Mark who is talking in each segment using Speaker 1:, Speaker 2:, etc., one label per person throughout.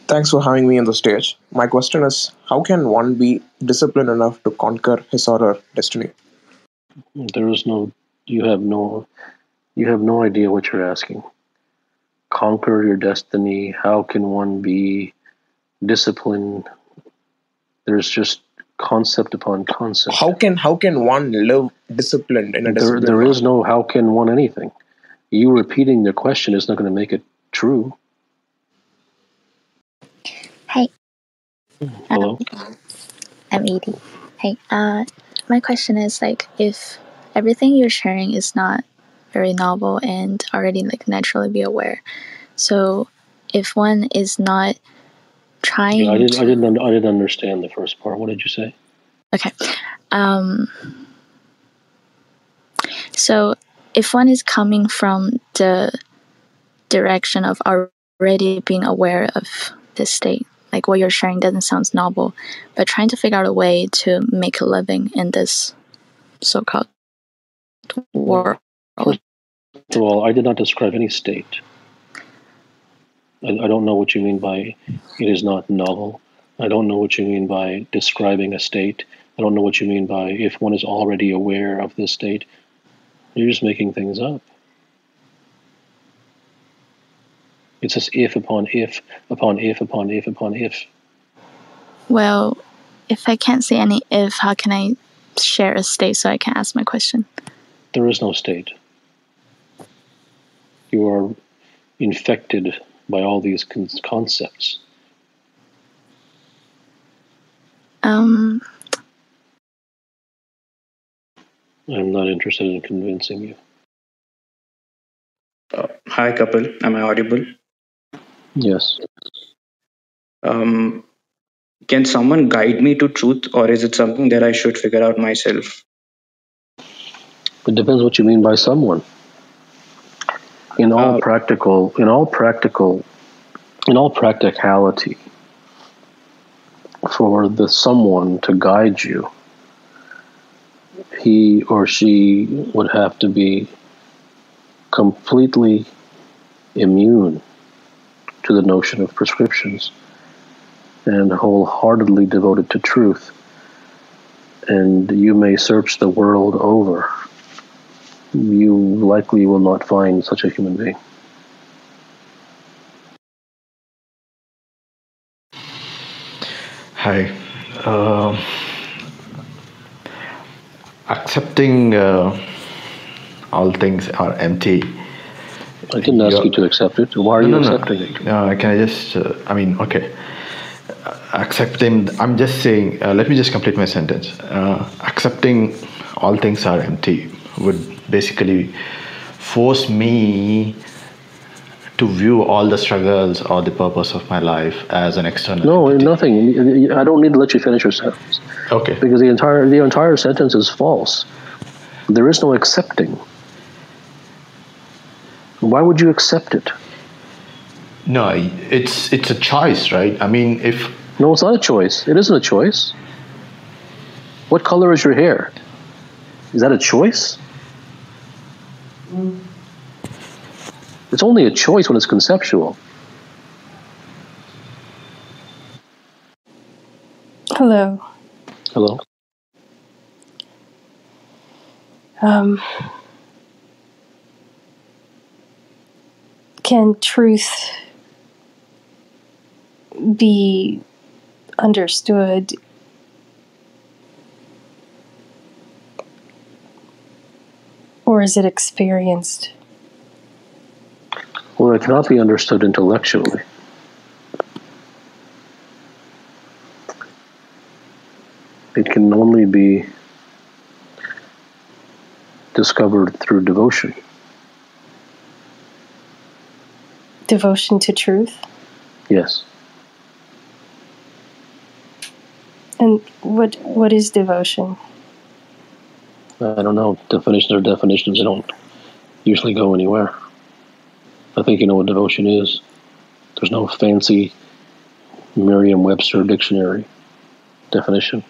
Speaker 1: Thanks for having me on the stage. My question is, how can one be disciplined enough to conquer his or her destiny?
Speaker 2: There is no, you have no, you have no idea what you're asking. Conquer your destiny. How can one be disciplined? There's just concept upon concept.
Speaker 1: How can one live disciplined in a disciplined
Speaker 2: There is
Speaker 1: manner?
Speaker 2: no how can one anything. You repeating the question is not going to make it true.
Speaker 3: Hey,
Speaker 2: Hello?
Speaker 3: I'm Edie. Hey, my question is like, if everything you're sharing is not very novel and already like naturally be aware, so if one is not
Speaker 2: Yeah,
Speaker 3: trying
Speaker 2: I
Speaker 3: to,
Speaker 2: didn't understand the first part. What did you say?
Speaker 3: okay, so if one is coming from the direction of already being aware of this state, like what you're sharing doesn't sound novel, but trying to figure out a way to make a living in this so-called world.
Speaker 2: First of all, I did not describe any state. I don't know what you mean by it is not novel. I don't know what you mean by describing a state. I don't know what you mean by if one is already aware of this state. You're just making things up. It's just if upon if upon if upon if upon if.
Speaker 3: Well, if I can't say any if, how can I share a state so I can ask my question?
Speaker 2: There is no state. You are infected by all these concepts.
Speaker 3: Um,
Speaker 2: I'm not interested in convincing you.
Speaker 4: Hi, Kapil. Am I audible?
Speaker 2: Yes.
Speaker 4: Um, can someone guide me to truth, or is it something that I should figure out myself?
Speaker 2: It depends what you mean by someone. In all practicality, for the someone to guide you, he or she would have to be completely immune to the notion of prescriptions and wholeheartedly devoted to truth. And you may search the world over. You likely will not find such a human being.
Speaker 5: Hi. Um Accepting all things are empty.
Speaker 2: I didn't ask you to accept it. Why are you accepting it?
Speaker 5: Can I just, okay. Accepting, I'm just saying, let me just complete my sentence. Accepting all things are empty would basically force me to view all the struggles or the purpose of my life as an external
Speaker 2: No,
Speaker 5: entity.
Speaker 2: nothing. I don't need to let you finish your sentence.
Speaker 5: Okay.
Speaker 2: Because the entire sentence is false. There is no accepting. Why would you accept it?
Speaker 5: No, it's a choice, right? I mean, if...
Speaker 2: No, it's not a choice. It isn't a choice. What color is your hair? Is that a choice? It's only a choice when it's conceptual.
Speaker 6: Hello.
Speaker 2: Hello?
Speaker 6: Can truth be understood or is it experienced?
Speaker 2: Well, it cannot be understood intellectually. It can only be discovered through devotion.
Speaker 6: Devotion to truth?
Speaker 2: Yes.
Speaker 6: And what is devotion?
Speaker 2: I don't know. Definitions are definitions. They don't usually go anywhere. I think you know what devotion is. There's no fancy Merriam-Webster dictionary definition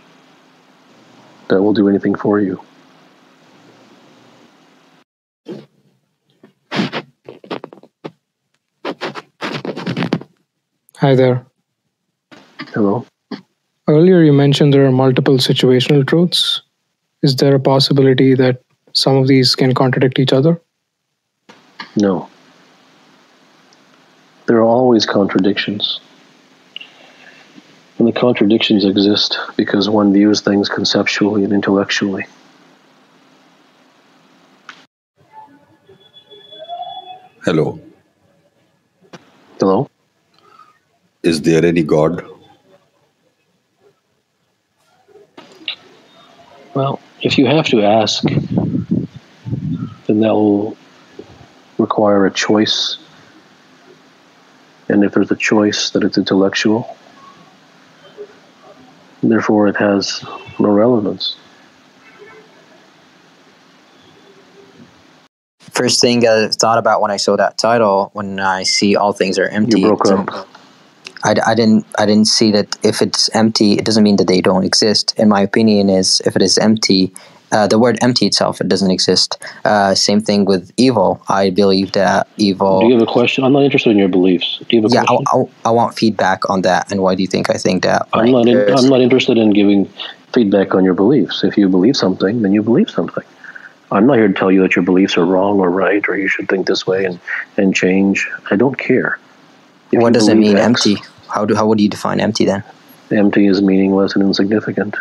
Speaker 2: that will do anything for you.
Speaker 7: Hi there.
Speaker 2: Hello?
Speaker 7: Earlier, you mentioned there are multiple situational truths. Is there a possibility that some of these can contradict each other?
Speaker 2: No. There are always contradictions. And the contradictions exist because one views things conceptually and intellectually.
Speaker 8: Hello.
Speaker 2: Hello?
Speaker 8: Is there any God?
Speaker 2: Well, if you have to ask, then that will require a choice. And if there's a choice, that it's intellectual. Therefore, it has no relevance.
Speaker 9: First thing I thought about when I saw that title, when I see all things are empty.
Speaker 2: You broke up.
Speaker 9: I didn't see that if it's empty, it doesn't mean that they don't exist. In my opinion, is if it is empty, the word empty itself, it doesn't exist. Same thing with evil. I believe that evil.
Speaker 2: Do you have a question? I'm not interested in your beliefs. Do you have a question?
Speaker 9: I want feedback on that. And why do you think I think that?
Speaker 2: I'm not interested in giving feedback on your beliefs. If you believe something, then you believe something. I'm not here to tell you that your beliefs are wrong or right, or you should think this way and change. I don't care.
Speaker 9: What does it mean, empty? How would you define empty then?
Speaker 2: Empty is meaningless and insignificant.